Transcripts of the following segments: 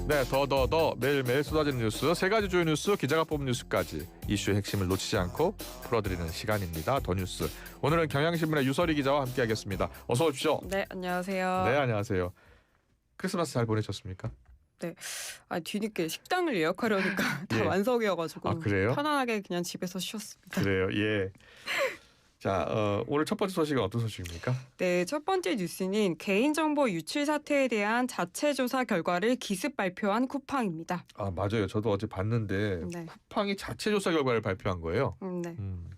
네, 더 매일매일 쏟아지는 뉴스, 세 가지 주요 뉴스, 기자가 뽑은 뉴스까지 이슈의 핵심을 놓치지 않고 풀어드리는 시간입니다. 더 뉴스. 오늘은 경향신문의 유설희 기자와 함께하겠습니다. 어서 오십시오. 네, 안녕하세요. 네, 안녕하세요. 크리스마스 잘 보내셨습니까? 네, 뒤늦게 식당을 예약하려니까 다 예. 완석이어가지고 아, 그래요? 편안하게 그냥 집에서 쉬었습니다. 그래요. 예. 자, 오늘 첫 번째 소식은 어떤 소식입니까? 네, 첫 번째 뉴스는 개인정보 유출 사태에 대한 자체 조사 결과를 기습 발표한 쿠팡입니다. 아, 맞아요. 저도 어제 봤는데 네. 쿠팡이 자체 조사 결과를 발표한 거예요. 네. 음.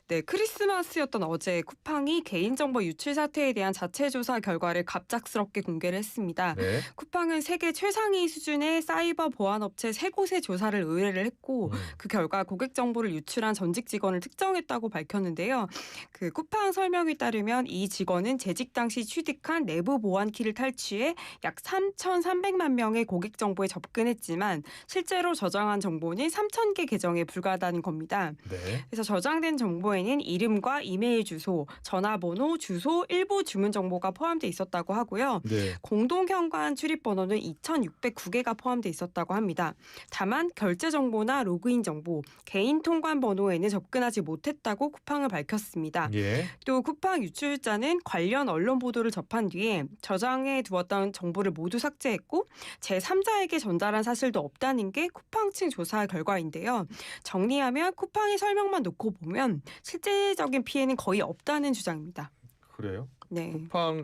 네, 크리스마스였던 어제 쿠팡이 개인정보 유출 사태에 대한 자체 조사 결과를 갑작스럽게 공개를 했습니다. 네. 쿠팡은 세계 최상위 수준의 사이버 보안 업체 3곳에 조사를 의뢰를 했고 그 결과 고객 정보를 유출한 전직 직원을 특정했다고 밝혔는데요. 그 쿠팡 설명에 따르면 이 직원은 재직 당시 취득한 내부 보안키를 탈취해 약 3,300만 명의 고객 정보에 접근했지만 실제로 저장한 정보는 3,000개 계정에 불과하다는 겁니다. 네. 그래서 저장된 정보에는 이름과 이메일 주소, 전화번호, 주소, 일부 주문 정보가 포함돼 있었다고 하고요. 네. 공동 현관 출입 번호는 2,609개가 포함돼 있었다고 합니다. 다만 결제 정보나 로그인 정보, 개인 통관 번호에는 접근하지 못했다고 쿠팡은 밝혔습니다. 예. 또 쿠팡 유출자는 관련 언론 보도를 접한 뒤에 저장해 두었던 정보를 모두 삭제했고 제3자에게 전달한 사실도 없다는 게 쿠팡 측 조사 결과인데요. 정리하면 쿠팡의 설명만 놓고 보면 실제적인 피해는 거의 없다는 주장입니다. 그래요? 네. 쿠팡이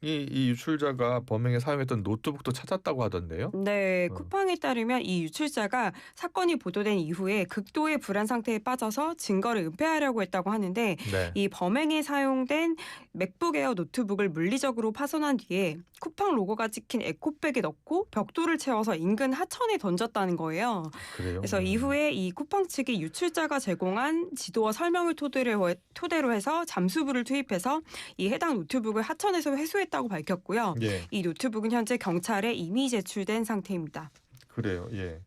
이 유출자가 범행에 사용했던 노트북도 찾았다고 하던데요. 네, 쿠팡에 따르면 이 유출자가 사건이 보도된 이후에 극도의 불안 상태에 빠져서 증거를 은폐하려고 했다고 하는데 네. 이 범행에 사용된 맥북 에어 노트북을 물리적으로 파손한 뒤에 쿠팡 로고가 찍힌 에코백에 넣고 벽돌을 채워서 인근 하천에 던졌다는 거예요. 그래요? 그래서 이후에 이 쿠팡 측이 유출자가 제공한 지도와 설명을 토대로 해서 잠수부를 투입해서 이 해당 노트북을 하천에서 회수했다고 밝혔고요. 예. 이 노트북은 현재 경찰에 이미 제출된 상태입니다. 그래요. 예.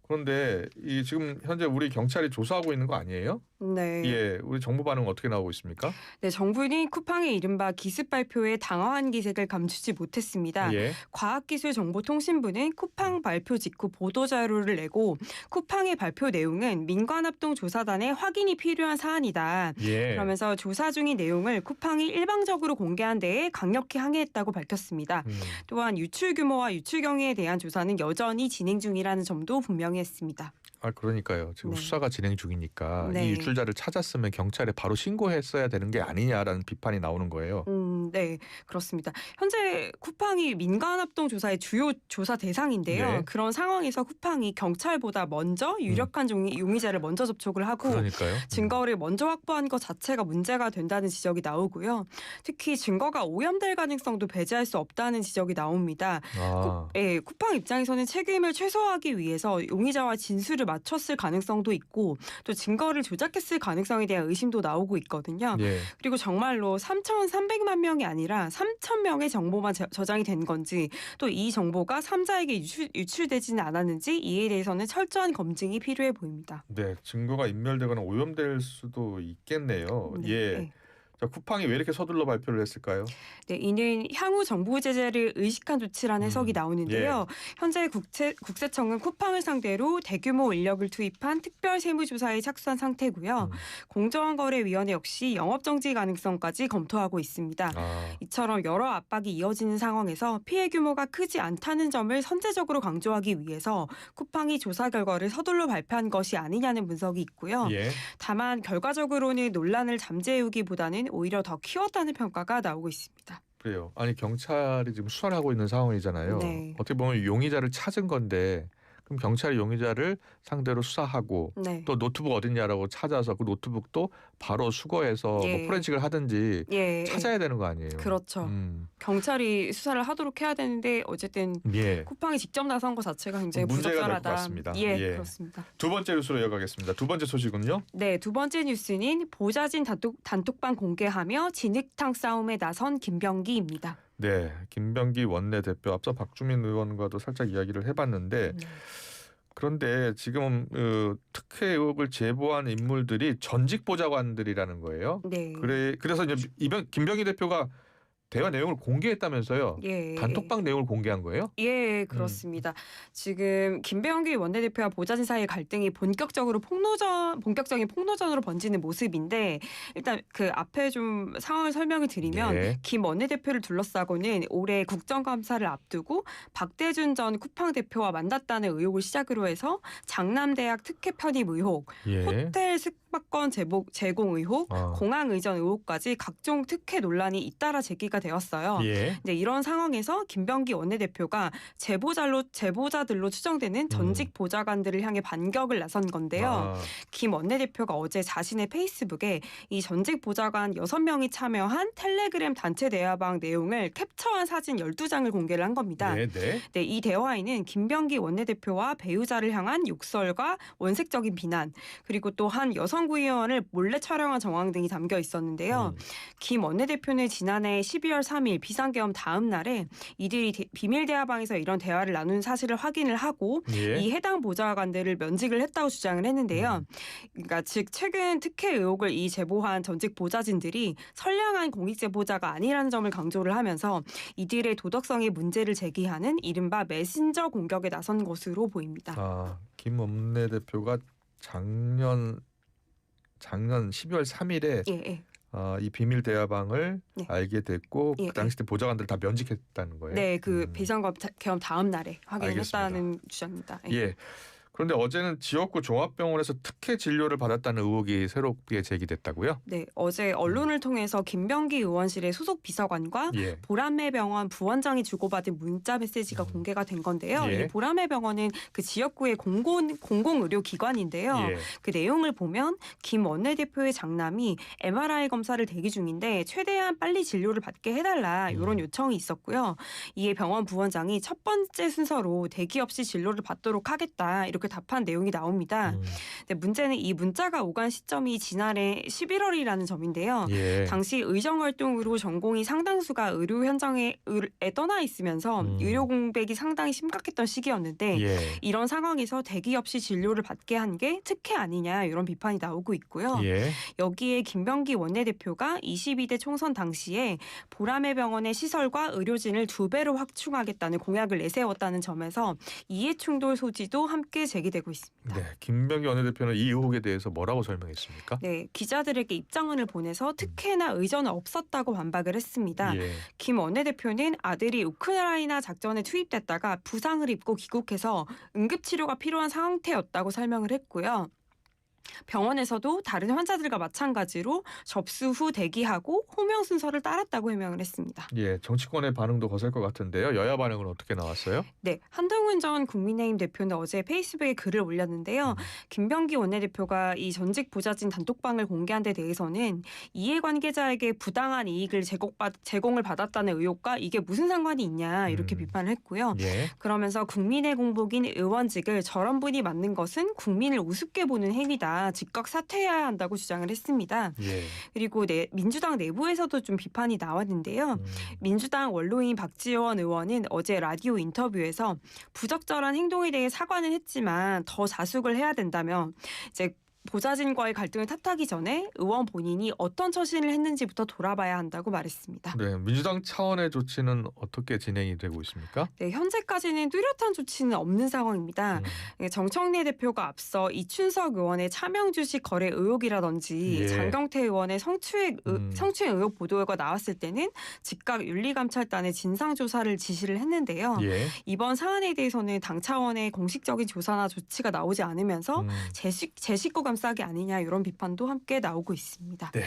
그런데 이 지금 현재 우리 경찰이 조사하고 있는 거 아니에요? 네. 예. 우리 정부 반응 어떻게 나오고 있습니까? 네, 정부는 쿠팡의 이른바 기습 발표에 당황한 기색을 감추지 못했습니다. 예. 과학기술정보통신부는 쿠팡 발표 직후 보도자료를 내고 쿠팡의 발표 내용은 민관합동조사단의 확인이 필요한 사안이다. 예. 그러면서 조사 중인 내용을 쿠팡이 일방적으로 공개한 데에 강력히 항의했다고 밝혔습니다. 또한 유출 규모와 유출 경위에 대한 조사는 여전히 진행 중이라는 점도 분명히 했습니다. 아, 그러니까요. 지금 네. 수사가 진행 중이니까 네. 이 유출자를 찾았으면 경찰에 바로 신고했어야 되는 게 아니냐라는 비판이 나오는 거예요. 네, 그렇습니다. 현재 쿠팡이 민간합동조사의 주요 조사 대상인데요. 네. 그런 상황에서 쿠팡이 경찰보다 먼저 유력한 용의자를 먼저 접촉을 하고 그러니까요. 증거를 먼저 확보한 것 자체가 문제가 된다는 지적이 나오고요. 특히 증거가 오염될 가능성도 배제할 수 없다는 지적이 나옵니다. 아. 쿠팡 입장에서는 책임을 최소화하기 위해서 용의자와 진술을 맞췄을 가능성도 있고 또 증거를 조작했을 가능성에 대한 의심도 나오고 있거든요. 예. 그리고 정말로 3,300만 명이 아니라 3,000명의 정보만 저장이 된 건지 또 이 정보가 3자에게 유출되지는 않았는지 이에 대해서는 철저한 검증이 필요해 보입니다. 네, 증거가 인멸되거나 오염될 수도 있겠네요. 네, 예. 네. 자, 쿠팡이 왜 이렇게 서둘러 발표를 했을까요? 네, 이는 향후 정부 제재를 의식한 조치라는 해석이 나오는데요. 현재 국세청은 쿠팡을 상대로 대규모 인력을 투입한 특별 세무조사에 착수한 상태고요. 공정거래위원회 역시 영업정지 가능성까지 검토하고 있습니다. 아. 이처럼 여러 압박이 이어지는 상황에서 피해 규모가 크지 않다는 점을 선제적으로 강조하기 위해서 쿠팡이 조사 결과를 서둘러 발표한 것이 아니냐는 분석이 있고요. 예. 다만 결과적으로는 논란을 잠재우기보다는 오히려 더 키웠다는 평가가 나오고 있습니다. 그래요. 아니, 경찰이 지금 수사를 하고 있는 상황이잖아요. 네. 어떻게 보면 용의자를 찾은 건데 그럼 경찰이 용의자를 상대로 수사하고 네. 또 노트북 어딨냐라고 찾아서 그 노트북도 바로 수거해서 예. 뭐 포렌식을 하든지 예, 찾아야 되는 거 아니에요. 그렇죠. 경찰이 수사를 하도록 해야 되는데 어쨌든 예. 쿠팡이 직접 나선 것 자체가 굉장히 문제가 될 것 부적절하다. 같습니다. 예, 예. 그렇습니다. 두 번째 뉴스로 이어가겠습니다. 두 번째 소식은요? 네, 두 번째 뉴스는 보좌진 단톡방 공개하며 진흙탕 싸움에 나선 김병기입니다. 네, 김병기 원내대표 앞서 박주민 의원과도 살짝 이야기를 해봤는데 그런데 지금 특혜 의혹을 제보한 인물들이 전직 보좌관들이라는 거예요. 네. 그래서 이제 김병기 대표가 대화 내용을 공개했다면서요? 예. 단톡방 내용을 공개한 거예요? 예, 그렇습니다. 지금 김병기 원내대표와 보좌진 사이의 갈등이 본격적인 폭로전으로 번지는 모습인데 일단 그 앞에 좀 상황을 설명을 드리면 네. 김 원내대표를 둘러싸고는 올해 국정감사를 앞두고 박대준 전 쿠팡 대표와 만났다는 의혹을 시작으로 해서 장남대학 특혜 편입 의혹, 예. 호텔 숙박권 제공 의혹, 공항 의전 의혹까지 각종 특혜 논란이 잇따라 제기가 되었어요. 예. 네, 이런 상황에서 김병기 원내대표가 제보자들로 추정되는 전직 보좌관들을 향해 반격을 나선 건데요. 김 원내대표가 어제 자신의 페이스북에 이 전직 보좌관 6명이 참여한 텔레그램 단체 대화방 내용을 캡처한 사진 12장을 공개를 한 겁니다. 네, 네. 네, 이 대화에는 김병기 원내대표와 배우자를 향한 욕설과 원색적인 비난, 그리고 또 한 여성 구의원을 몰래 촬영한 정황 등이 담겨 있었는데요. 김 원내대표는 지난해 12월 3일 비상계엄 다음 날에 이들이 비밀 대화방에서 이런 대화를 나눈 사실을 확인을 하고 예. 이 해당 보좌관들을 면직을 했다고 주장을 했는데요. 그러니까 즉 최근 특혜 의혹을 이 제보한 전직 보좌진들이 선량한 공익 제보자가 아니라는 점을 강조를 하면서 이들의 도덕성에 문제를 제기하는 이른바 메신저 공격에 나선 것으로 보입니다. 김 원내대표가 작년 12월 3일에 예. 이 비밀 대화방을 네. 알게 됐고 예, 그 당시 때 보좌관들 다 면직했다는 거예요. 네, 그 비상계엄 다음 날에 확인했다는 주장입니다. 예. 그런데 어제는 지역구 종합병원에서 특혜 진료를 받았다는 의혹이 새롭게 제기됐다고요? 네, 어제 언론을 통해서 김병기 의원실의 소속 비서관과 예. 보람매 병원 부원장이 주고받은 문자 메시지가 공개가 된 건데요. 예. 이 보람매 병원은 그 지역구의 공공의료기관인데요. 예. 그 내용을 보면 김 원내대표의 장남이 MRI 검사를 대기 중인데 최대한 빨리 진료를 받게 해달라 이런 요청이 있었고요. 이에 병원 부원장이 첫 번째 순서로 대기 없이 진료를 받도록 하겠다 이렇게 답한 내용이 나옵니다. 근데 문제는 이 문자가 오간 시점이 지난해 11월이라는 점인데요. 예. 당시 의정 활동으로 전공의 상당수가 의료 현장에 떠나 있으면서 의료 공백이 상당히 심각했던 시기였는데 예. 이런 상황에서 대기 없이 진료를 받게 한 게 특혜 아니냐 이런 비판이 나오고 있고요. 예. 여기에 김병기 원내대표가 22대 총선 당시에 보람의 병원의 시설과 의료진을 2배로 확충하겠다는 공약을 내세웠다는 점에서 이해충돌 소지도 함께 제기되고 있습니다. 네, 김병기 원내대표는 이 의혹에 대해서 뭐라고 설명했습니까? 네, 기자들에게 입장문을 보내서 특혜나 의전은 없었다고 반박을 했습니다. 예. 김 원내대표는 아들이 우크라이나 작전에 투입됐다가 부상을 입고 귀국해서 응급치료가 필요한 상태였다고 설명을 했고요. 병원에서도 다른 환자들과 마찬가지로 접수 후 대기하고 호명 순서를 따랐다고 해명을 했습니다. 예, 정치권의 반응도 거셀 것 같은데요. 여야 반응은 어떻게 나왔어요? 네, 한동훈 전 국민의힘 대표는 어제 페이스북에 글을 올렸는데요. 김병기 원내대표가 이 전직 보좌진 단톡방을 공개한 데 대해서는 이해관계자에게 부당한 이익을 제공을 받았다는 의혹과 이게 무슨 상관이 있냐 이렇게 비판을 했고요. 예. 그러면서 국민의 공복인 의원직을 저런 분이 맡는 것은 국민을 우습게 보는 행위다. 즉각 사퇴해야 한다고 주장을 했습니다. 예. 그리고 민주당 내부에서도 좀 비판이 나왔는데요. 민주당 원로인 박지원 의원은 어제 라디오 인터뷰에서 부적절한 행동에 대해 사과는 했지만 더 자숙을 해야 된다며 이제 보좌진과의 갈등을 탓하기 전에 의원 본인이 어떤 처신을 했는지부터 돌아봐야 한다고 말했습니다. 네, 민주당 차원의 조치는 어떻게 진행이 되고 있습니까? 네, 현재까지는 뚜렷한 조치는 없는 상황입니다. 정청래 대표가 앞서 이춘석 의원의 차명 주식 거래 의혹이라든지 예. 장경태 의원의 성추행 의혹 보도가 나왔을 때는 즉각 윤리감찰단에 진상조사를 지시를 했는데요. 예. 이번 사안에 대해서는 당 차원의 공식적인 조사나 조치가 나오지 않으면서 제 식구 감싸기 아니냐 이런 비판도 함께 나오고 있습니다. 네.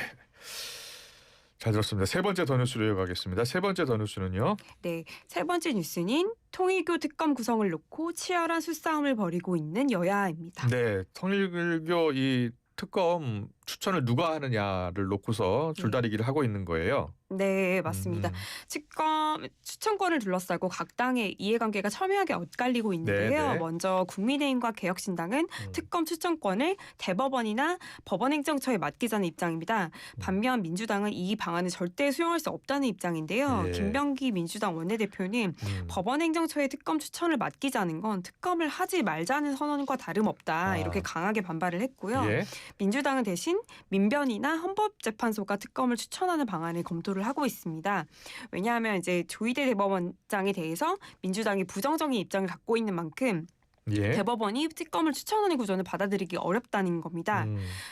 잘 들었습니다. 세 번째 더 뉴스로 이어가겠습니다. 세 번째 더 뉴스는요. 네, 세 번째 뉴스는 통일교 특검 구성을 놓고 치열한 수싸움을 벌이고 있는 여야입니다. 네, 통일교 이 특검 추천을 누가 하느냐를 놓고서 줄다리기를 하고 있는 거예요. 네, 맞습니다. 특검 추천권을 둘러싸고 각 당의 이해관계가 첨예하게 엇갈리고 있는데요. 네네. 먼저 국민의힘과 개혁신당은 특검 추천권을 대법원이나 법원행정처에 맡기자는 입장입니다. 반면 민주당은 이 방안을 절대 수용할 수 없다는 입장인데요. 예. 김병기 민주당 원내대표는 법원행정처에 특검 추천을 맡기자는 건 특검을 하지 말자는 선언과 다름없다. 이렇게 강하게 반발을 했고요. 예. 민주당은 대신 민변이나 헌법재판소가 특검을 추천하는 방안을 검토를 기소를 하고 있습니다. 왜냐하면 이제 조희대 대법원장에 대해서 민주당이 부정적인 입장을 갖고 있는 만큼 예. 대법원이 특검을 추천하는 구조는 받아들이기 어렵다는 겁니다.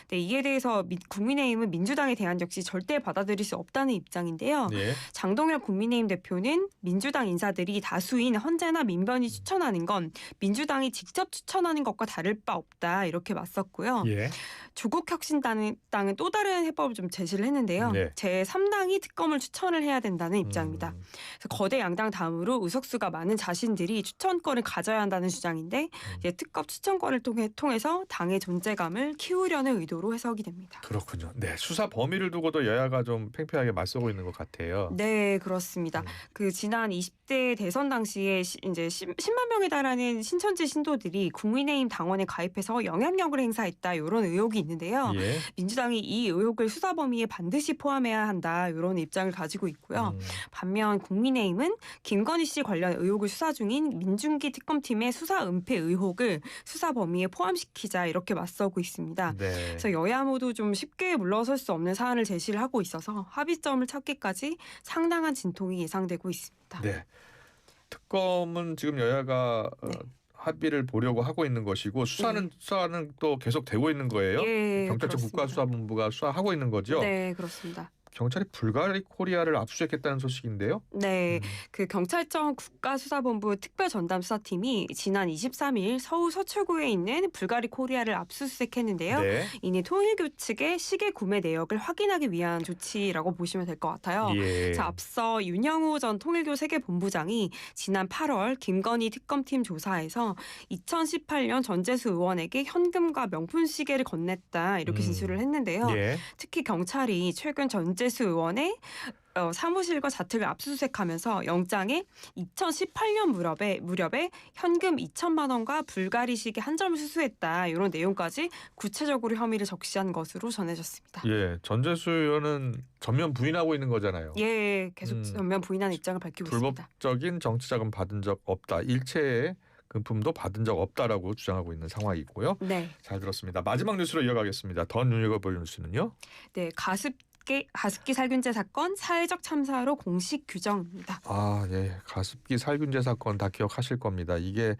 네, 이에 대해서 국민의힘은 민주당의 대안 역시 절대 받아들일 수 없다는 입장인데요. 예. 장동혁 국민의힘 대표는 민주당 인사들이 다수인 헌재나 민변이 추천하는 건 민주당이 직접 추천하는 것과 다를 바 없다 이렇게 맞섰고요. 예. 조국혁신당은 또 다른 해법을 좀 제시를 했는데요. 네. 제3당이 특검을 추천을 해야 된다는 입장입니다. 그래서 거대 양당 다음으로 의석수가 많은 자신들이 추천권을 가져야 한다는 주장인데 이제 특검 추천권을 통해서 당의 존재감을 키우려는 의도로 해석이 됩니다. 그렇군요. 네, 수사 범위를 두고도 여야가 좀 팽팽하게 맞서고 있는 것 같아요. 네, 그렇습니다. 그 지난 20대 대선 당시에 이제 10만 명에 달하는 신천지 신도들이 국민의힘 당원에 가입해서 영향력을 행사했다 이런 의혹이 있는데요. 예. 민주당이 이 의혹을 수사 범위에 반드시 포함해야 한다 이런 입장을 가지고 있고요. 반면 국민의힘은 김건희 씨 관련 의혹을 수사 중인 민중기 특검팀의 수사 은폐 의혹을 수사 범위에 포함시키자 이렇게 맞서고 있습니다. 네. 그래서 여야 모두 좀 쉽게 물러설 수 없는 사안을 제시를 하고 있어서 합의점을 찾기까지 상당한 진통이 예상되고 있습니다. 네. 특검은 지금 여야가 합의를 보려고 하고 있는 것이고 수사는 또 계속 되고 있는 거예요. 예, 경찰청 그렇습니다. 국가수사본부가 수사하고 있는 거죠. 네, 그렇습니다. 경찰이 불가리 코리아를 압수했다는 소식인데요. 네, 그 경찰청 국가수사본부 특별전담수사팀이 지난 23일 서울 서초구에 있는 불가리 코리아를 압수수색했는데요. 네. 이는 통일교 측의 시계 구매 내역을 확인하기 위한 조치라고 보시면 될 것 같아요. 예. 자, 앞서 윤영호 전 통일교 세계본부장이 지난 8월 김건희 특검팀 조사에서 2018년 전재수 의원에게 현금과 명품 시계를 건넸다 이렇게 진술을 했는데요. 예. 특히 경찰이 최근 전재수 의원의 사무실과 자택을 압수수색하면서 영장에 2018년 무렵에 현금 2천만 원과 불가리 시계 한 점을 수수했다 이런 내용까지 구체적으로 혐의를 적시한 것으로 전해졌습니다. 예. 전재수 의원은 전면 부인하고 있는 거잖아요. 예, 계속 전면 부인하는 입장을 밝히고 있습니다. 불법적인 정치자금 받은 적 없다. 일체의 금품도 받은 적 없다라고 주장하고 있는 상황이고요. 네, 잘 들었습니다. 마지막 뉴스로 이어가겠습니다. 더 눈여겨볼 뉴스는요. 네, 가습기 살균제 사건 사회적 참사로 공식 규정입니다. 아, 예. 가습기 살균제 사건 다 기억하실 겁니다. 이게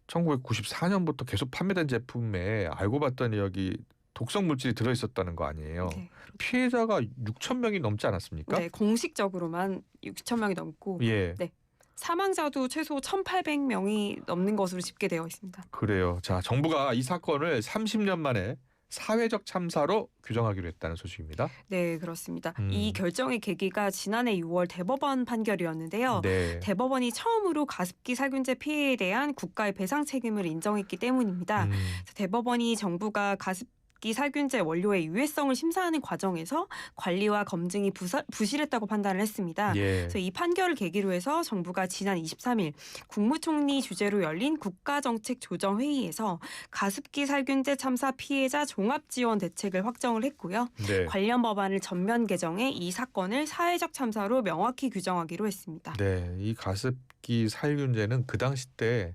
1994년부터 계속 판매된 제품에 알고 봤더니 여기 독성 물질이 들어있었다는 거 아니에요. 네, 피해자가 6천 명이 넘지 않았습니까? 네, 공식적으로만 6천 명이 넘고 예. 네. 사망자도 최소 1,800명이 넘는 것으로 집계되어 있습니다. 그래요. 자, 정부가 이 사건을 30년 만에 사회적 참사로 규정하기로 했다는 소식입니다. 네, 그렇습니다. 이 결정의 계기가 지난해 6월 대법원 판결이었는데요. 네. 대법원이 처음으로 가습기 살균제 피해에 대한 국가의 배상 책임을 인정했기 때문입니다. 그래서 대법원이 정부가 가습기 살균제 원료의 유해성을 심사하는 과정에서 관리와 검증이 부실했다고 판단을 했습니다. 예. 그래서 이 판결을 계기로 해서 정부가 지난 23일 국무총리 주재로 열린 국가정책조정회의에서 가습기 살균제 참사 피해자 종합지원 대책을 확정을 했고요. 네. 관련 법안을 전면 개정해 이 사건을 사회적 참사로 명확히 규정하기로 했습니다. 네, 이 가습기 살균제는 그 당시 때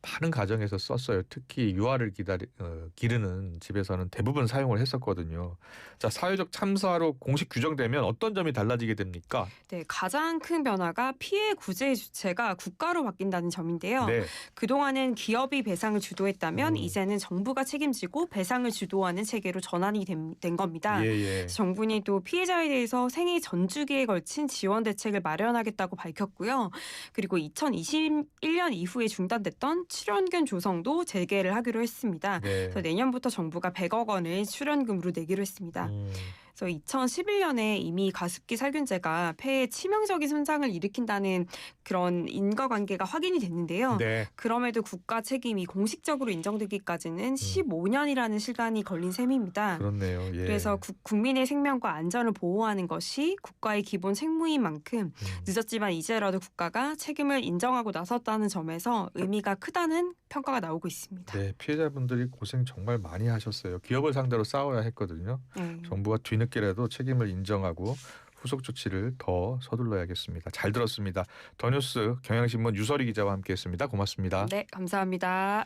많은 가정에서 썼어요. 특히 유아를 기르는 집에서는 대부분 사용을 했었거든요. 자, 사회적 참사로 공식 규정되면 어떤 점이 달라지게 됩니까? 네, 가장 큰 변화가 피해 구제의 주체가 국가로 바뀐다는 점인데요. 네. 그동안은 기업이 배상을 주도했다면 이제는 정부가 책임지고 배상을 주도하는 체계로 전환이 된 겁니다. 예. 정부는 또 피해자에 대해서 생애 전 주기에 걸친 지원 대책을 마련하겠다고 밝혔고요. 그리고 2021년 이후에 중단됐던 출연금 조성도 재개를 하기로 했습니다. 네. 그래서 내년부터 정부가 100억 원을 출연금으로 내기로 했습니다. 그래서 2011년에 이미 가습기 살균제가 폐에 치명적인 손상을 일으킨다는 그런 인과관계가 확인이 됐는데요. 네. 그럼에도 국가 책임이 공식적으로 인정되기까지는 15년이라는 시간이 걸린 셈입니다. 그렇네요. 예. 그래서 국민의 생명과 안전을 보호하는 것이 국가의 기본 책무인 만큼 늦었지만 이제라도 국가가 책임을 인정하고 나섰다는 점에서 의미가 크다는 평가가 나오고 있습니다. 네, 피해자분들이 고생 정말 많이 하셨어요. 기업을 상대로 싸워야 했거든요. 네. 정부가 뒤늦게라도 책임을 인정하고 후속 조치를 더 서둘러야겠습니다. 잘 들었습니다. 더 뉴스 경향신문 유설이 기자와 함께했습니다. 고맙습니다. 네, 감사합니다.